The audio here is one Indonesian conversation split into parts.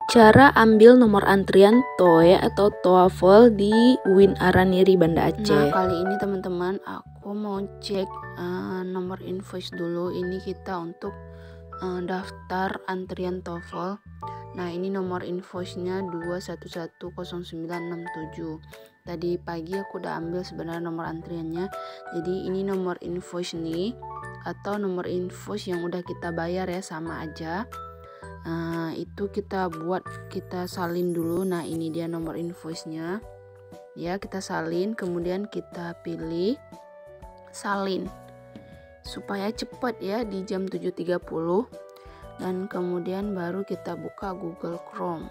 Cara ambil nomor antrian TOE atau TOEFL di UIN Araniri Banda Aceh. Nah, kali ini teman-teman aku mau cek nomor invoice dulu. Ini kita untuk daftar antrian TOEFL. Nah, ini nomor invoice-nya 2110967. Tadi pagi aku udah ambil sebenarnya nomor antriannya. Jadi ini nomor invoice nih, atau nomor invoice yang udah kita bayar ya, sama aja. Itu kita salin dulu. Nah, ini dia nomor invoice-nya. Ya, kita salin, kemudian kita pilih salin. Supaya cepat ya, di jam 7.30. Dan kemudian baru kita buka Google Chrome.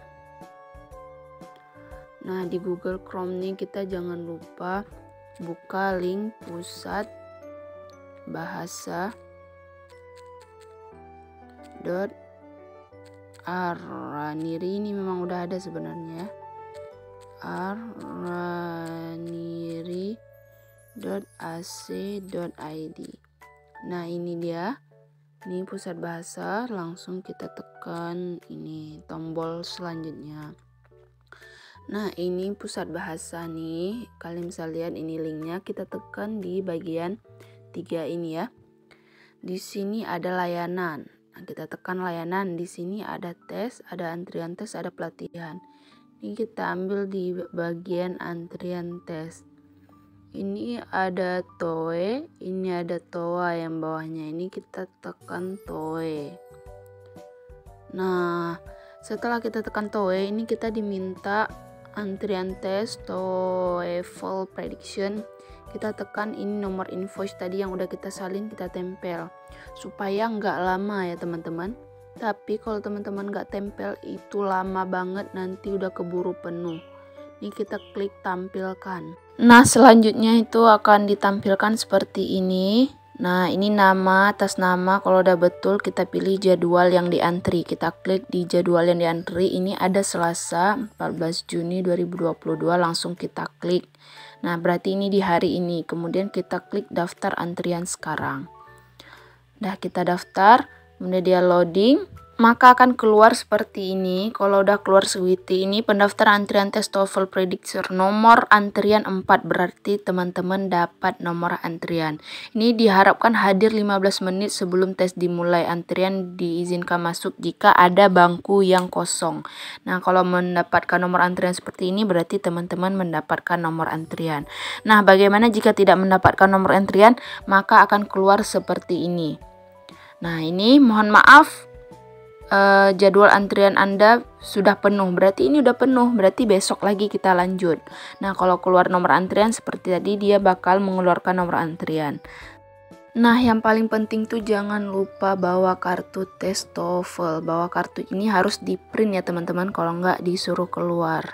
Nah, di Google Chrome nih kita jangan lupa buka link pusat bahasa Araniri. Ini memang udah ada sebenarnya, araniri.ac.id. Nah, ini dia, ini pusat bahasa. Langsung kita tekan ini tombol selanjutnya. Nah, ini pusat bahasa nih, kalian bisa lihat ini linknya. Kita tekan di bagian 3 ini ya. Di sini ada layanan. Nah, kita tekan layanan. Di sini ada tes, ada antrian tes, ada pelatihan. Ini kita ambil di bagian antrian tes. Ini ada TOE, ini ada TOA yang bawahnya. Ini kita tekan TOE. Nah, setelah kita tekan TOE, ini kita diminta antrian tes TOEFL prediction. Kita tekan ini nomor invoice tadi yang udah kita salin, kita tempel supaya nggak lama ya teman-teman. Tapi kalau teman-teman nggak tempel itu lama banget, nanti udah keburu penuh. Ini kita klik tampilkan. Nah, selanjutnya itu akan ditampilkan seperti ini. Nah, ini nama, atas nama. Kalau udah betul kita pilih jadwal yang diantri. Kita klik di jadwal yang diantri. Ini ada Selasa 14 Juni 2022. Langsung kita klik. Nah, berarti ini di hari ini. Kemudian kita klik daftar antrian sekarang. Nah, kita daftar. Kemudian dia loading. Maka akan keluar seperti ini. Kalau udah keluar seperti ini, pendaftaran antrian tes TOEFL Predictor nomor antrian 4, berarti teman-teman dapat nomor antrian. Ini diharapkan hadir 15 menit sebelum tes dimulai. Antrian diizinkan masuk jika ada bangku yang kosong. Nah, kalau mendapatkan nomor antrian seperti ini, berarti teman-teman mendapatkan nomor antrian. Nah, bagaimana jika tidak mendapatkan nomor antrian? Maka akan keluar seperti ini. Nah, ini mohon maaf, jadwal antrian Anda sudah penuh. Berarti ini udah penuh, berarti besok lagi kita lanjut. Nah, kalau keluar nomor antrian seperti tadi, dia bakal mengeluarkan nomor antrian. Nah, yang paling penting tuh jangan lupa bawa kartu tes TOEFL. Bawa kartu ini harus di print ya teman-teman, kalau nggak disuruh keluar.